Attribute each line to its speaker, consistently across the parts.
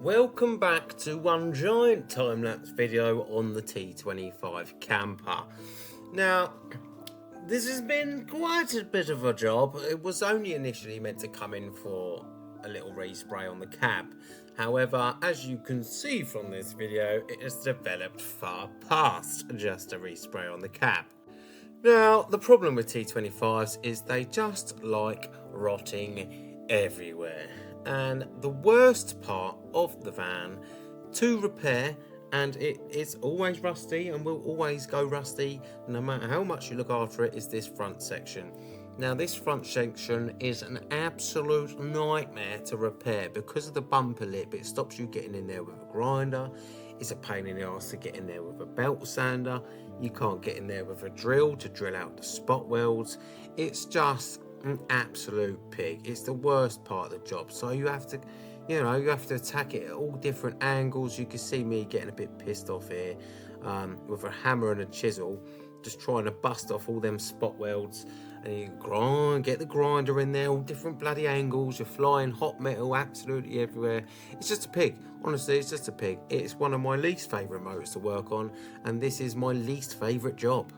Speaker 1: Welcome back to one giant time-lapse video on the T25 camper. Now, this has been quite a bit of a job. It was only initially meant to come in for a little respray on the cab. However, as you can see from this video, it has developed far past just a respray on the cab. Now, the problem with T25s is they just like rotting everywhere. And the worst part of the van to repair, and it is always rusty and will always go rusty no matter how much you look after it, is this front section. Now this front section is an absolute nightmare to repair because of the bumper lip. It stops you getting in there with a grinder. It's a pain in the ass to get in there with a belt sander. You can't get in there with a drill to drill out the spot welds. It's just an absolute pig. It's the worst part of the job. So you have to, you have to attack it at all different angles. You can see me getting a bit pissed off here with a hammer and a chisel, just trying to bust off all them spot welds. And you grind, get the grinder in there, all different bloody angles. You're flying hot metal absolutely everywhere. It's just a pig. Honestly, it's just a pig. It's one of my least favourite motors to work on, and this is my least favourite job.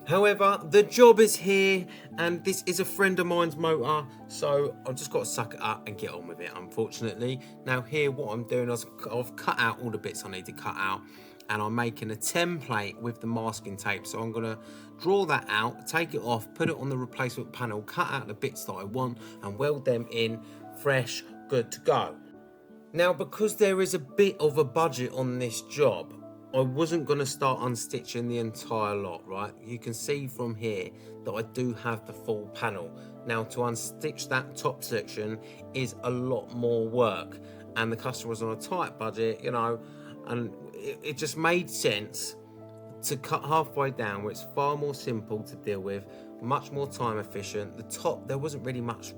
Speaker 1: However, the job is here, and this is a friend of mine's motor, so I've just got to suck it up and get on with it, unfortunately. Now here, what I'm doing is I've cut out all the bits I need to cut out, and I'm making a template with the masking tape. So I'm going to draw that out, take it off, put it on the replacement panel, cut out the bits that I want, and weld them in fresh, good to go. Now, because there is a bit of a budget on this job, I wasn't going to start unstitching the entire lot, right? You can see from here that I do have the full panel. Now, to unstitch that top section is a lot more work, and the customer was on a tight budget, and it just made sense to cut halfway down, where it's far more simple to deal with, much more time efficient. The top, there wasn't really much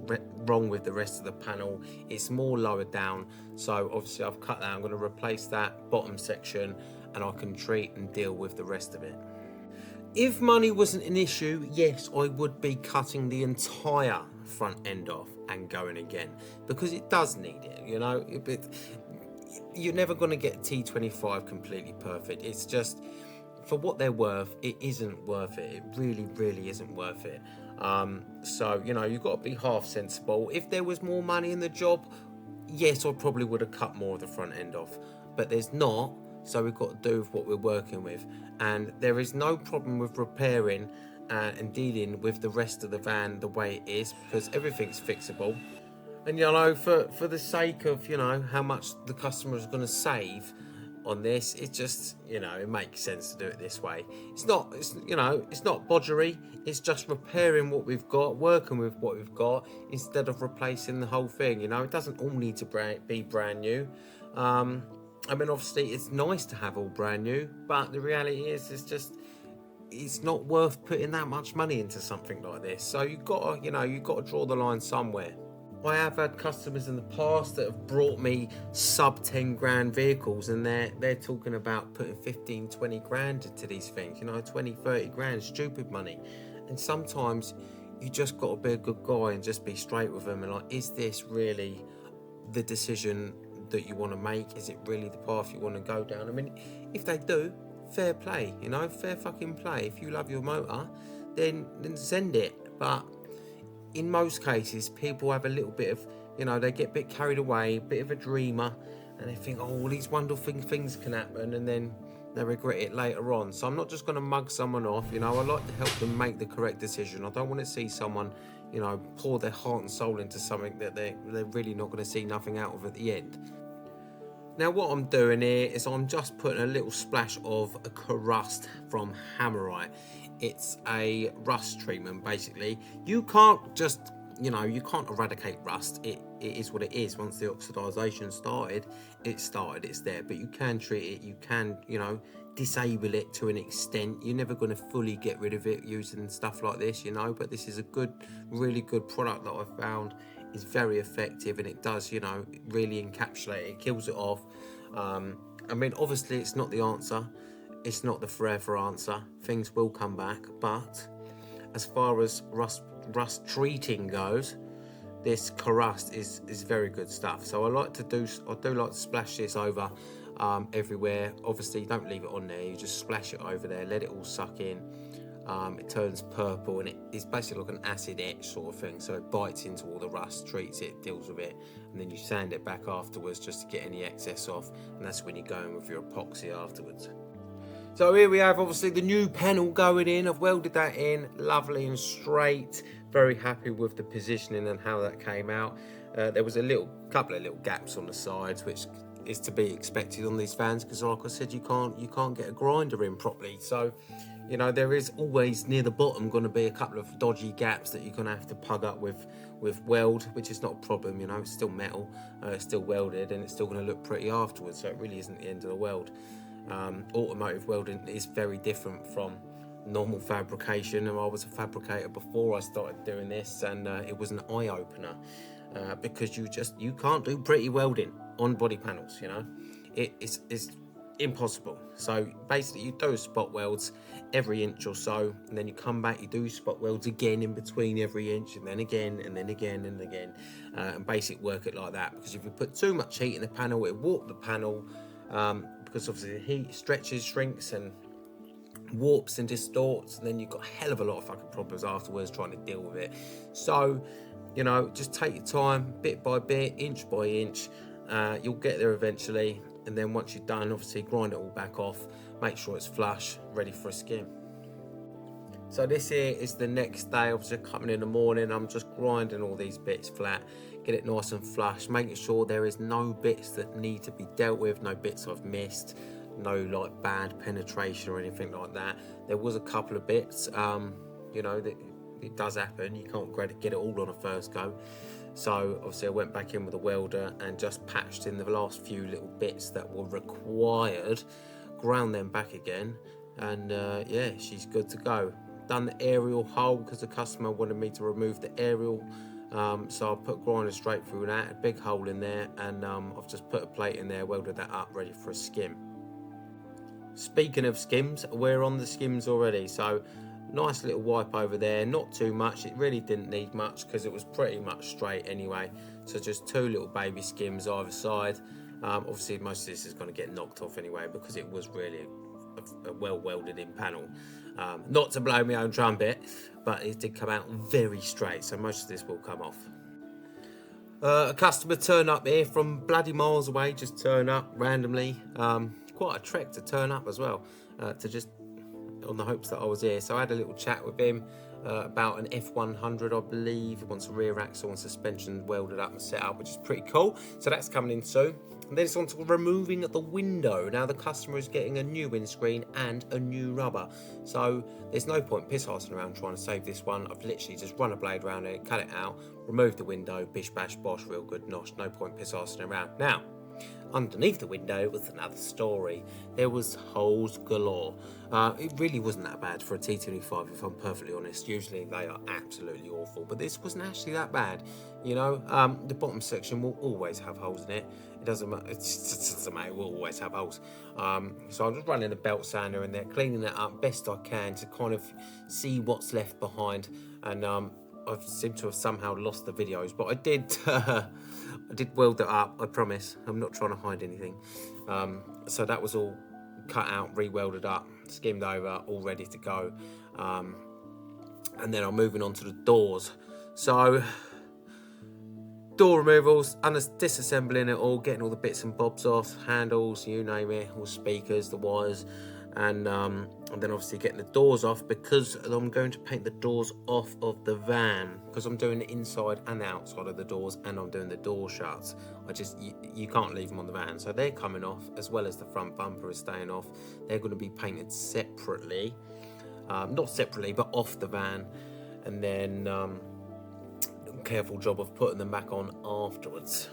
Speaker 1: wrong with the rest of the panel. It's more lower down, so obviously I've cut that. I'm going to replace that bottom section, and I can treat and deal with the rest of it. If money wasn't an issue, yes, I would be cutting the entire front end off and going again, because it does need it, you're never going to get T25 completely perfect. It's just, for what they're worth, it isn't worth it. It really, really isn't worth it. So, you've got to be half sensible. If there was more money in the job, yes, I probably would have cut more of the front end off, but there's not. So we've got to do with what we're working with, and there is no problem with repairing and dealing with the rest of the van the way it is, because everything's fixable. And for the sake of how much the customer is going to save on this, it just it makes sense to do it this way. It's not bodgery. It's just repairing what we've got, working with what we've got, instead of replacing the whole thing. It doesn't all need to be brand new. I mean, obviously, it's nice to have all brand new, but the reality is, it's not worth putting that much money into something like this. So you've got to draw the line somewhere. I have had customers in the past that have brought me sub 10 grand vehicles, and they're talking about putting 15, 20 grand into these things, 20, 30 grand, stupid money. And sometimes you just got to be a good guy and just be straight with them, and is this really the decision that you want to make? Is it really the path you want to go down? I mean, if they do, fair play, fair fucking play. If you love your motor, then send it. But in most cases, people have a little bit of, they get a bit carried away, a bit of a dreamer, and they think, all these wonderful things can happen, and then they regret it later on. So I'm not just going to mug someone off. I like to help them make the correct decision. I don't want to see someone pour their heart and soul into something that they're really not going to see nothing out of at the end. Now what I'm doing here is I'm just putting a little splash of a rust from Hammerite. It's a rust treatment, basically. You can't just, you can't eradicate rust. It is what it is. Once the oxidization started, it's there. But you can treat it, you can, disable it to an extent. You're never going to fully get rid of it using stuff like this, but this is a really good product that I found. Is very effective, and it does really encapsulate it, kills it off. I mean, obviously it's not the answer, it's not the forever answer. Things will come back, but as far as rust treating goes, this crust is very good stuff. So I do like to splash this over everywhere. Obviously, don't leave it on there. You just splash it over there, let it all suck in. It turns purple, and it's basically like an acid etch sort of thing. So it bites into all the rust, treats it, deals with it, and then you sand it back afterwards just to get any excess off. And that's when you go in with your epoxy afterwards. So here we have obviously the new panel going in. I've welded that in, lovely and straight. Very happy with the positioning and how that came out. There was a couple of little gaps on the sides, which is to be expected on these fans, because like I said, you can't get a grinder in properly. So, you know, there is always near the bottom going to be a couple of dodgy gaps that you're going to have to pug up with weld, which is not a problem. You know, it's still metal, it's still welded, and it's still going to look pretty afterwards. So it really isn't the end of the world. Automotive welding is very different from normal fabrication, and I was a fabricator before I started doing this, and it was an eye-opener, because you can't do pretty welding on body panels. You know, it's impossible. So basically you do spot welds every inch or so, and then you come back, you do spot welds again in between every inch, and then again, and then again, and again, and basically work it like that. Because if you put too much heat in the panel, it warps the panel, because obviously the heat stretches, shrinks, and warps and distorts, and then you've got a hell of a lot of fucking problems afterwards trying to deal with it. So, you know, just take your time, bit by bit, inch by inch. You'll get there eventually, and then once you're done, obviously grind it all back off, make sure it's flush, ready for a skim. So this here is the next day. Obviously coming in the morning, I'm just grinding all these bits flat, get it nice and flush, making sure there is no bits that need to be dealt with, no bits I've missed, no like bad penetration or anything like that. There was a couple of bits, you know, that it does happen. You can't get it all on a first go. So obviously I went back in with a welder and just patched in the last few little bits that were required, ground them back again, and yeah, she's good to go. Done the aerial hole because the customer wanted me to remove the aerial, so I put grinder straight through that, a big hole in there, and I've just put a plate in there, welded that up, ready for a skim. Speaking of skims, we're on the skims already. So nice little wipe over there, not too much. It really didn't need much because it was pretty much straight anyway. So just two little baby skims either side. Obviously most of this is going to get knocked off anyway because it was really a well welded in panel. Not to blow my own trumpet, but it did come out very straight, so most of this will come off. A customer turned up here from bloody miles away, just turn up randomly. Quite a trek to turn up as well, to just on the hopes that I was here. So I had a little chat with him about an F100, I believe. He wants a rear axle and suspension welded up and set up, which is pretty cool. So that's coming in soon. And then it's on to removing the window. Now the customer is getting a new windscreen and a new rubber. So there's no point piss-arsing around trying to save this one. I've literally just run a blade around it, cut it out, removed the window, bish bash bosh, real good nosh. No point piss-arsing around. Now, underneath the window was another story. There was holes galore. It really wasn't that bad for a T25, if I'm perfectly honest. Usually they are absolutely awful, but this wasn't actually that bad. You know, the bottom section will always have holes in it. It doesn't matter. It doesn't matter. It will always have holes. So I'm just running the belt sander in there, cleaning that up best I can to kind of see what's left behind. And I seem to have somehow lost the videos, but I did. I did weld it up, I promise. I'm not trying to hide anything. So that was all cut out, re-welded up, skimmed over, all ready to go. And then I'm moving on to the doors. So, door removals, disassembling it all, getting all the bits and bobs off, handles, you name it, all speakers, the wires, and then obviously getting the doors off, because I'm going to paint the doors off of the van, because I'm doing the inside and the outside of the doors, and I'm doing the door shuts. You can't leave them on the van, so they're coming off, as well as the front bumper is staying off. They're going to be painted separately, not separately, but off the van, and then careful job of putting them back on afterwards.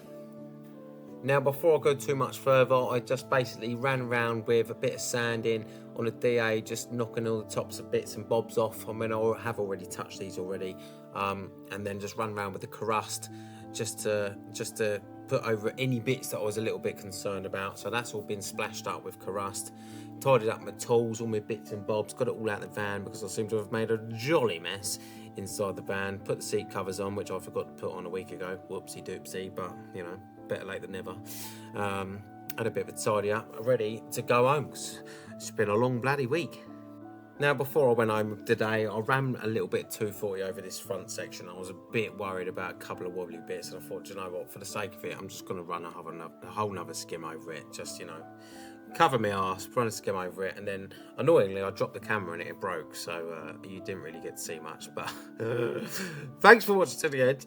Speaker 1: Now, before I go too much further, I just basically ran around with a bit of sanding on a DA, just knocking all the tops of bits and bobs off. I mean, I have already touched these already, and then just run around with the crust just to put over any bits that I was a little bit concerned about. So that's all been splashed up with crust. Tidied up my tools, all my bits and bobs, got it all out of the van because I seem to have made a jolly mess inside the van, put the seat covers on, which I forgot to put on a week ago. Whoopsie doopsie, but you know, better late than never. Had a bit of a tidy up, ready to go home. It's been a long bloody week. Now, before I went home today, I ran a little bit 240 over this front section. I was a bit worried about a couple of wobbly bits, and I thought, you know what, for the sake of it, I'm just going to run a whole nother skim over it. Just, you know, cover my arse, run a skim over it, and then, annoyingly, I dropped the camera and it broke, so you didn't really get to see much. But thanks for watching to the end.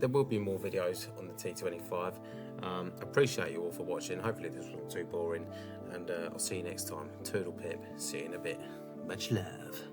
Speaker 1: There will be more videos on the T25. Appreciate you all for watching. Hopefully this wasn't too boring, and I'll see you next time. Toodle pip. See you in a bit. Much love.